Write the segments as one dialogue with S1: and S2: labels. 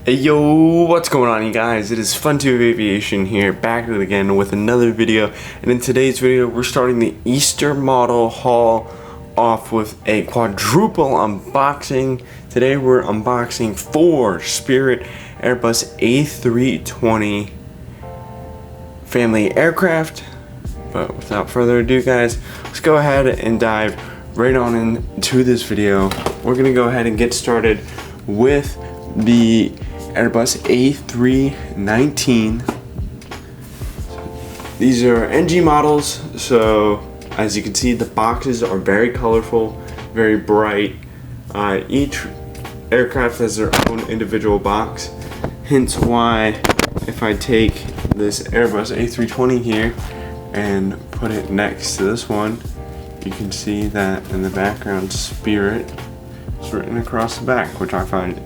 S1: Hey yo, what's going on you guys? It is Fun2 Aviation here, back at it again with another video. And in today's video, we're starting the Easter model haul off with a quadruple unboxing. Today we're unboxing 4 Spirit Airbus A320 family aircraft. But without further ado guys, let's go ahead and dive right on into this video. We're gonna go ahead and get started with the Airbus A319. These are NG models, so as you can see the boxes are very colorful, very bright. Each aircraft has their own individual box, hence why if I take this Airbus A320 here and put it next to this one, you can see that in the background Spirit is written across the back, which I find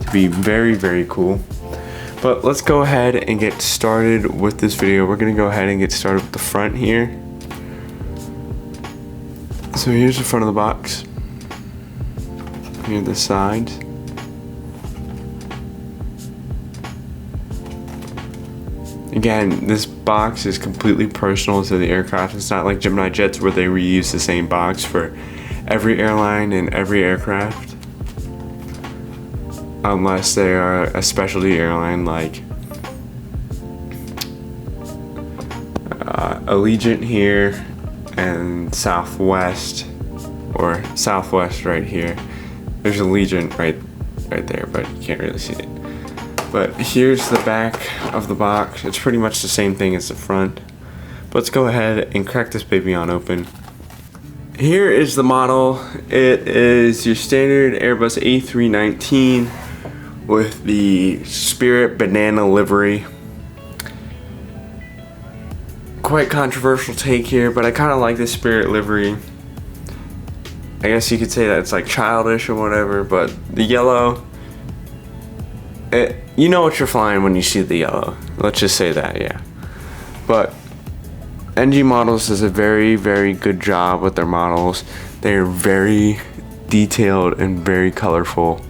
S1: to be very cool. But let's go ahead and get started with this video. We're gonna go ahead and get started with the front here. So here's the front of the box. Here are the sides. Again, this box is completely personal to the aircraft. It's not like Gemini Jets where they reuse the same box for every airline and every aircraft. Unless they are a specialty airline like Allegiant here and Southwest, or Southwest right here. There's Allegiant right there, but you can't really see it. But here's the back of the box. It's pretty much the same thing as the front. But let's go ahead and crack this baby on open. Here is the model. It is your standard Airbus A319 with the Spirit banana livery. Quite controversial take here, but I kind of like the Spirit livery. I guess you could say that it's like childish or whatever, but the yellow, you know what you're flying when you see the yellow. Let's just say that, yeah. But NG Models does a very good job with their models. They're very detailed and very colorful.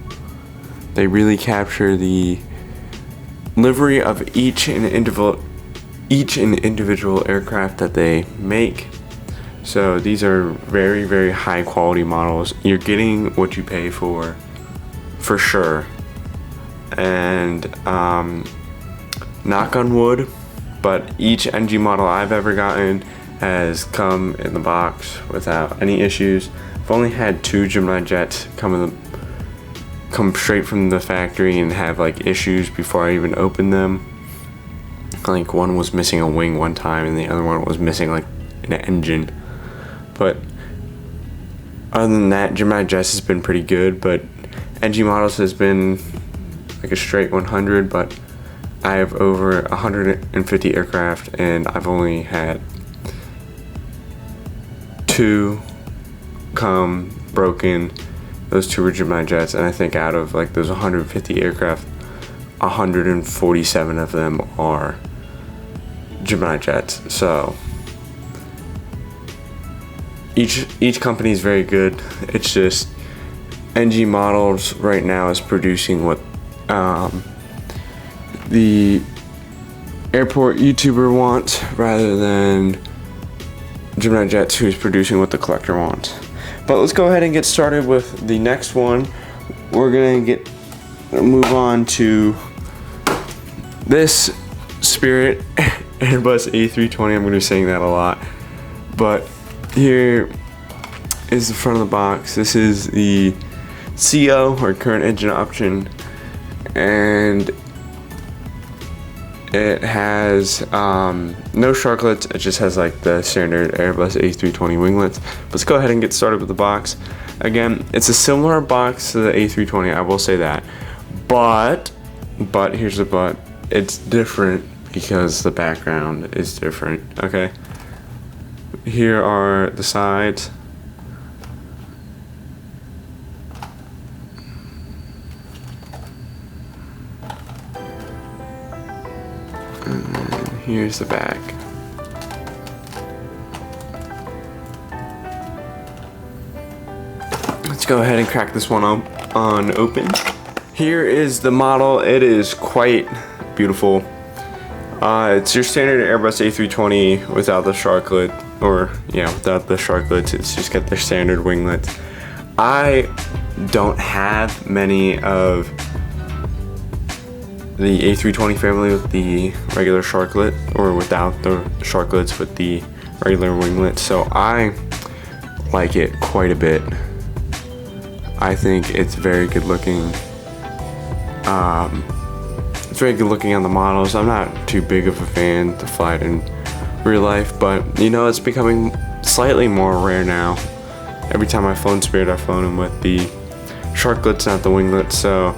S1: They really capture the livery of each and individual aircraft that they make. So these are very high quality models. You're getting what you pay for sure. And knock on wood, but each NG model I've ever gotten has come in the box without any issues. I've only had 2 Gemini Jets come straight from the factory and have like issues before I even opened them. Like one was missing a wing one time and the other one was missing like an engine. But other than that, Gemini Jets has been pretty good, but NG Models has been like a straight 100, but I have over 150 aircraft and I've only had 2 come broken. Those 2 were Gemini Jets, and I think out of like those 150 aircraft, 147 of them are Gemini Jets. So each company is very good. It's just NG Models right now is producing what the airport YouTuber wants rather than Gemini Jets, who's producing what the collector wants. But let's go ahead and get started with the next one. We're gonna move on to this Spirit Airbus A320. I'm gonna be saying that a lot, but here is the front of the box. This is the CO, or current engine option, and it has no sharklets. It just has like the standard Airbus A320 winglets. Let's go ahead and get started with the box. Again, it's a similar box to the A320, I will say that, but here's the but, it's different because the background is different. Okay, here are the sides. And here's the back. Let's go ahead and crack this one on open. Here is the model. It is quite beautiful. It's your standard Airbus A320 without the sharklet, or yeah, without the sharklets. It's just got their standard winglets. I don't have many of the A320 family with the regular sharklet, or without the sharklets with the regular winglets, so I like it quite a bit. I think it's very good looking. It's very good looking on the models. I'm not too big of a fan to fly it in real life, but you know, it's becoming slightly more rare now. Every time I've flown Spirit, I've flown them with the sharklets, not the winglets, so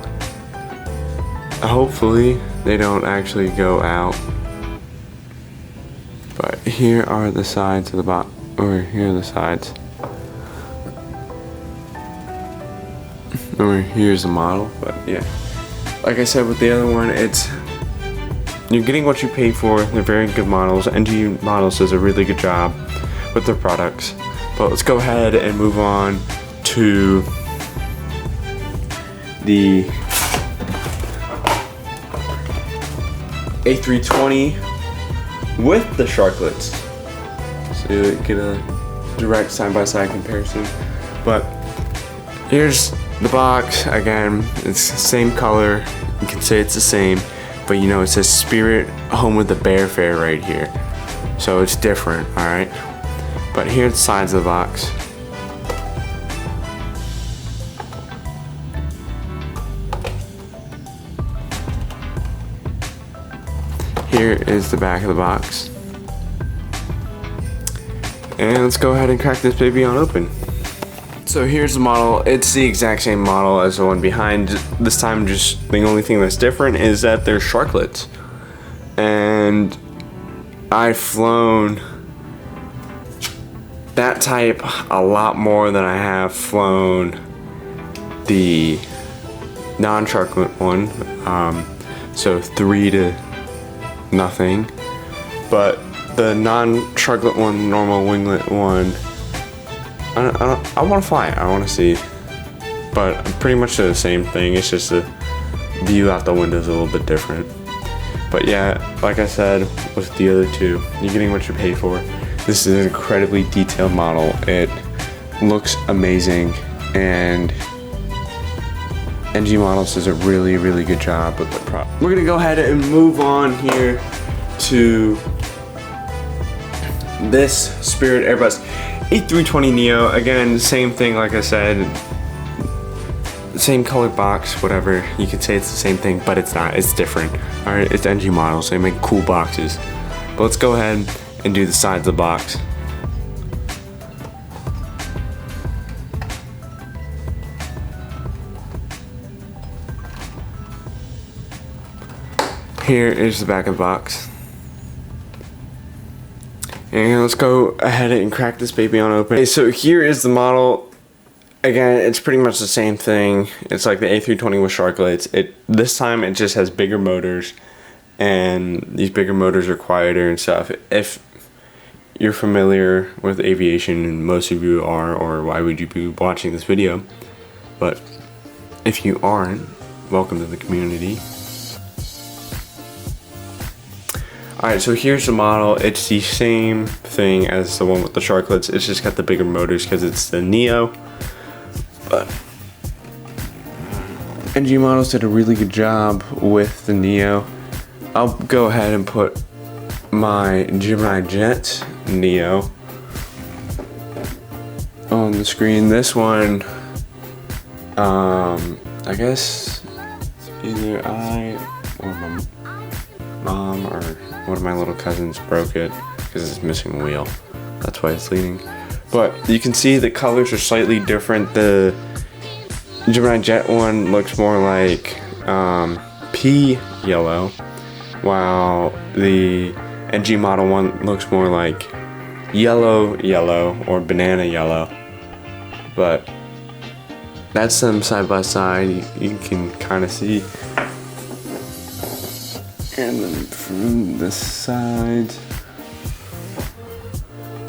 S1: hopefully they don't actually go out. But here are the sides of the box, or here are the sides. Or here's the model, but yeah. Like I said with the other one, you're getting what you pay for. They're very good models. NG Models does a really good job with their products. But let's go ahead and move on to the A320 with the sharklets. So you get a direct side-by-side comparison. But here's the box. Again, it's the same color. You can say it's the same, but you know, it says Spirit Home with the Bear Fair right here. So it's different, alright? But here's the sides of the box. Here is the back of the box. And let's go ahead and crack this baby on open. So here's the model. It's the exact same model as the one behind. This time, just the only thing that's different is that there's sharklets. And I've flown that type a lot more than I have flown the non-sharklet one. So 3 to nothing. But the non-sharklet one, normal winglet one, I want to fly it. I want to see, but pretty much the same thing. It's just the view out the window is a little bit different. But yeah, like I said with the other two, you're getting what you pay for. This is an incredibly detailed model. It looks amazing, and NG Models does a really, really good job with the prop. We're gonna go ahead and move on here to this Spirit Airbus A320 Neo. Again, same thing, like I said, same color box, whatever. You could say it's the same thing, but it's not. It's different. Alright, it's NG Models. They make cool boxes. But let's go ahead and do the sides of the box. Here is the back of the box. And let's go ahead and crack this baby on open. Okay, so here is the model. Again, it's pretty much the same thing. It's like the A320 with sharklets. This time it just has bigger motors, and these bigger motors are quieter and stuff. If you're familiar with aviation, and most of you are, or why would you be watching this video? But if you aren't, welcome to the community. Alright, so here's the model. It's the same thing as the one with the sharklets. It's just got the bigger motors because it's the Neo. But NG Models did a really good job with the Neo. I'll go ahead and put my Gemini Jet Neo on the screen. This one, I guess either I or my mom or one of my little cousins broke it because it's missing a wheel. That's why it's leaning. But you can see the colors are slightly different. The Gemini Jet one looks more like pea yellow, while the NG Model one looks more like yellow or banana yellow. But that's them side by side. You can kind of see. And then from the side,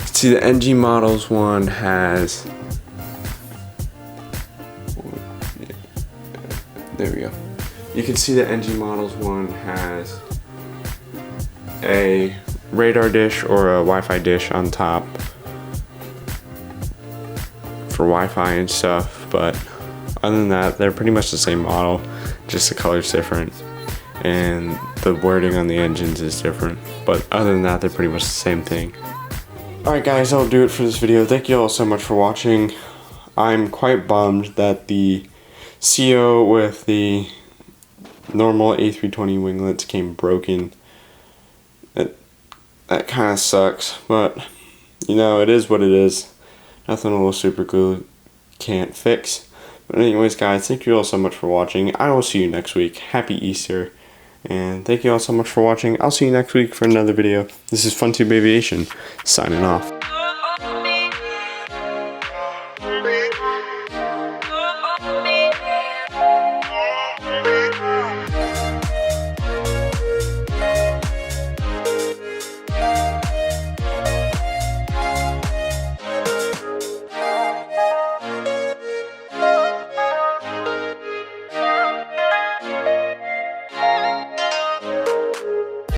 S1: see the NG Models one has There we go. You can see the NG models one has a radar dish or a Wi-Fi dish on top for Wi-Fi and stuff, but other than that, they're pretty much the same model, just the color's different and the wording on the engines is different, but other than that, they're pretty much the same thing. Alright guys, that'll do it for this video. Thank you all so much for watching. I'm quite bummed that the CO with the normal A320 winglets came broken. That kind of sucks, but you know, it is what it is. Nothing a little super glue can't fix. But anyways guys, thank you all so much for watching. I will see you next week. Happy Easter. And thank you all so much for watching. I'll see you next week for another video. This is FunTube Aviation, signing off.